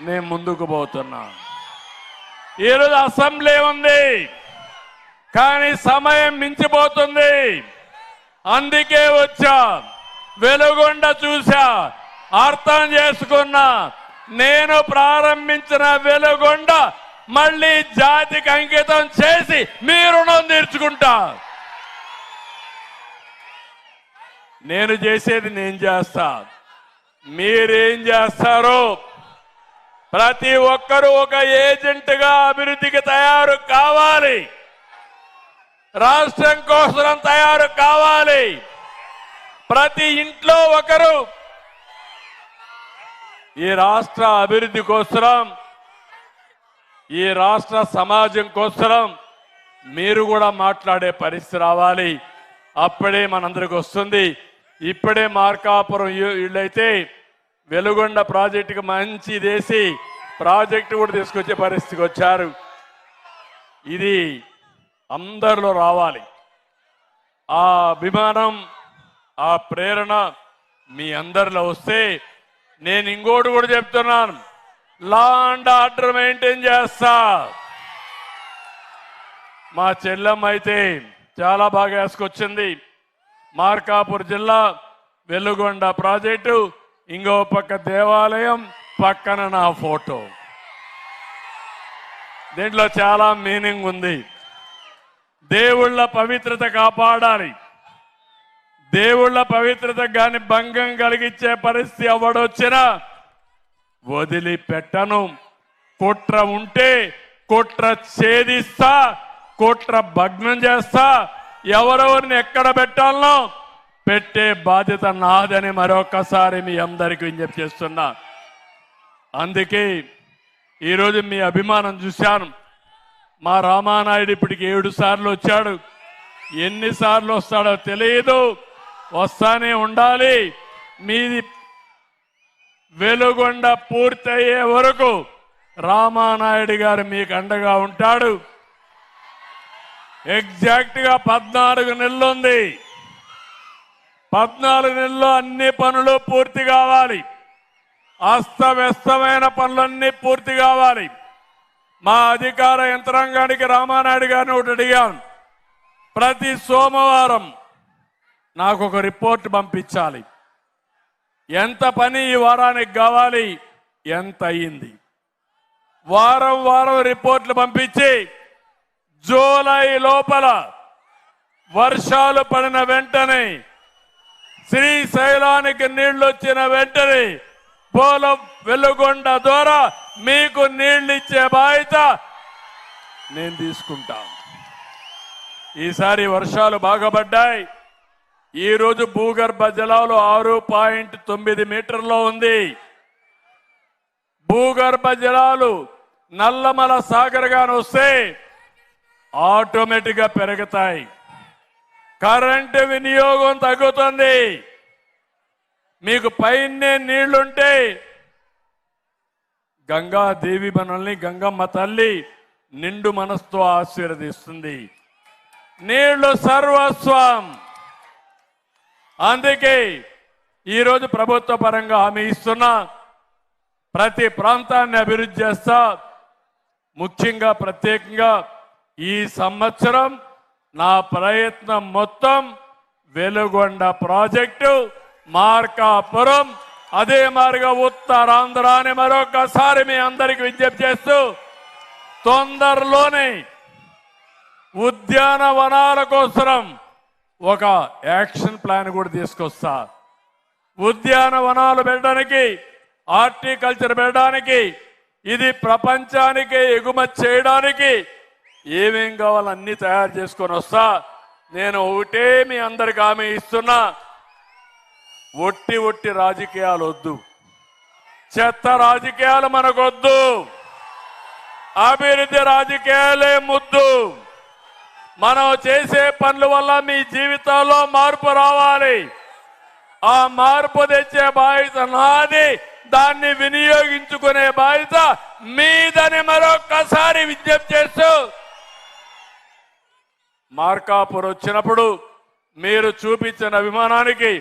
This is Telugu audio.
నేను ముందుకు పోతున్నా. ఈరోజు అసెంబ్లీ ఉంది, కానీ సమయం మించిపోతుంది. అందుకే వచ్చా, వెలుగొండ చూసా, అర్థం చేసుకున్నా. నేను ప్రారంభించిన వెలుగొండ మళ్ళీ జాతికి అంకితం చేసి మీ రుణం తీర్చుకుంటా. నేను చేసేది నేను చేస్తా, మీరేం చేస్తారో. ప్రతి ఒక్కరూ ఒక ఏజెంట్గా అభివృద్ధికి తయారు కావాలి, రాష్ట్రం కోసం తయారు కావాలి. ప్రతి ఇంట్లో ఒకరు ఈ రాష్ట్ర అభివృద్ధి కోసం, ఈ రాష్ట్ర సమాజం కోసం మీరు కూడా మాట్లాడే పరిస్థితి రావాలి. అప్పుడే మనందరికి వస్తుంది. ఇప్పుడే మార్కాపురం వీళ్ళైతే వెలుగొండ ప్రాజెక్టుకి మంచి దేశీ ప్రాజెక్టు కూడా తీసుకొచ్చే పరిస్థితికి వచ్చారు. ఇది అందరిలో రావాలి. ఆ అభిమానం, ఆ ప్రేరణ మీ అందరిలో వస్తే, నేను ఇంకోటి కూడా చెప్తున్నాను, లా అండ్ ఆర్డర్ మెయింటైన్ చేస్తా. మా చెల్లెమ్మ అయితే చాలా బాగా వేసుకొచ్చింది. మార్కాపూర్ జిల్లా వెలుగొండ ప్రాజెక్టు, ఇంకో పక్క దేవాలయం, పక్కన నా ఫోటో. దీంట్లో చాలా మీనింగ్ ఉంది. దేవుళ్ళ పవిత్రత కాపాడాలి. దేవుళ్ళ పవిత్రత గాని భంగం కలిగించే పరిస్థితి ఎవడొచ్చినా వదిలిపెట్టను. కుట్ర ఉంటే కుట్ర ఛేదిస్తా, కుట్ర భగ్నం చేస్తా. ఎవరెవరిని ఎక్కడ పెట్టాలనో పెట్టే బాధ్యత నాదని మరొకసారి మీ అందరికీ విజ్ఞప్తి చేస్తున్నా. అందుకే ఈరోజు మీ అభిమానం చూశాను. మా రామానాయుడు ఇప్పటికి 7 సార్లు వచ్చాడు. ఎన్నిసార్లు వస్తాడో తెలియదు, వస్తానే ఉండాలి. మీది వెలుగొండ పూర్తయ్యే వరకు రామానాయుడు గారు మీకు అండగా ఉంటాడు. ఎగ్జాక్ట్ గా 14 నెలలు ఉంది. 14 నెలల్లో అన్ని పనులు పూర్తి కావాలి. అస్తవ్యస్తమైన పనులన్నీ పూర్తి కావాలి. మా అధికార యంత్రాంగానికి రామానాయుడు గారిని ఒకటి అడిగాను, ప్రతి సోమవారం నాకు ఒక రిపోర్ట్ పంపించాలి. ఎంత పని ఈ వారానికి కావాలి, ఎంత అయింది. వారం వారం రిపోర్ట్లు పంపించి జూలై లోపల వర్షాలు పడిన వెంటనే, శ్రీశైలానికి నీళ్లు వచ్చిన వెంటనే పోలం వెలుగొండ ద్వారా మీకు నీళ్లు ఇచ్చే బాధ్యత నేను తీసుకుంటా. ఈసారి వర్షాలు బాగా పడ్డాయి. ఈరోజు భూగర్భ జలాలు 6.9 మీటర్లో ఉంది. భూగర్భ జలాలు నల్లమల సాగర్ గాని వస్తే ఆటోమేటిక్ గా పెరుగుతాయి. కరెంటు వినియోగం తగ్గుతుంది. మీకు పైనే నీళ్లుంటే గంగాదేవి మనల్ని, గంగమ్మ తల్లి నిండు మనసుతో ఆశీర్వదిస్తుంది. నీళ్లు సర్వస్వం. అందుకే ఈరోజు ప్రభుత్వ పరంగా హామీ ఇస్తున్నా, ప్రతి ప్రాంతాన్ని అభివృద్ధి చేస్తా. ముఖ్యంగా ప్రత్యేకంగా ఈ సంవత్సరం నా ప్రయత్నం మొత్తం వెలుగొండ ప్రాజెక్టు, మార్కాపురం, అదే మాదిరిగా ఉత్తరాంధ్రాన్ని మరొకసారి మీ అందరికి విజ్ఞప్తి చేస్తూ, తొందరలోనే ఉద్యానవనాల కోసం ఒక యాక్షన్ ప్లాన్ కూడా తీసుకొస్తా. ఉద్యానవనాలు పెట్టడానికి, హార్టికల్చర్ పెట్టడానికి, ఇది ప్రపంచానికి ఎగుమతి చేయడానికి ఏమేం కావాలో అన్ని తయారు చేసుకొని వస్తా. నేను ఒకటే మీ అందరికి హామీ ఇస్తున్నా, ఒట్టి రాజకీయాలు వద్దు, చెత్త రాజకీయాలు మనకొద్దు, అభివృద్ధి రాజకీయాలే ముద్దు. మనం చేసే పనుల వల్ల మీ జీవితాల్లో మార్పు రావాలి. ఆ మార్పు తెచ్చే బాధ్యత నాది, దాన్ని వినియోగించుకునే బాధ్యత మీదని మరొక్కసారి విజ్ఞప్తి చేస్తూ, మార్కాపూర్ వచ్చినప్పుడు మీరు చూపించిన అభిమానానికి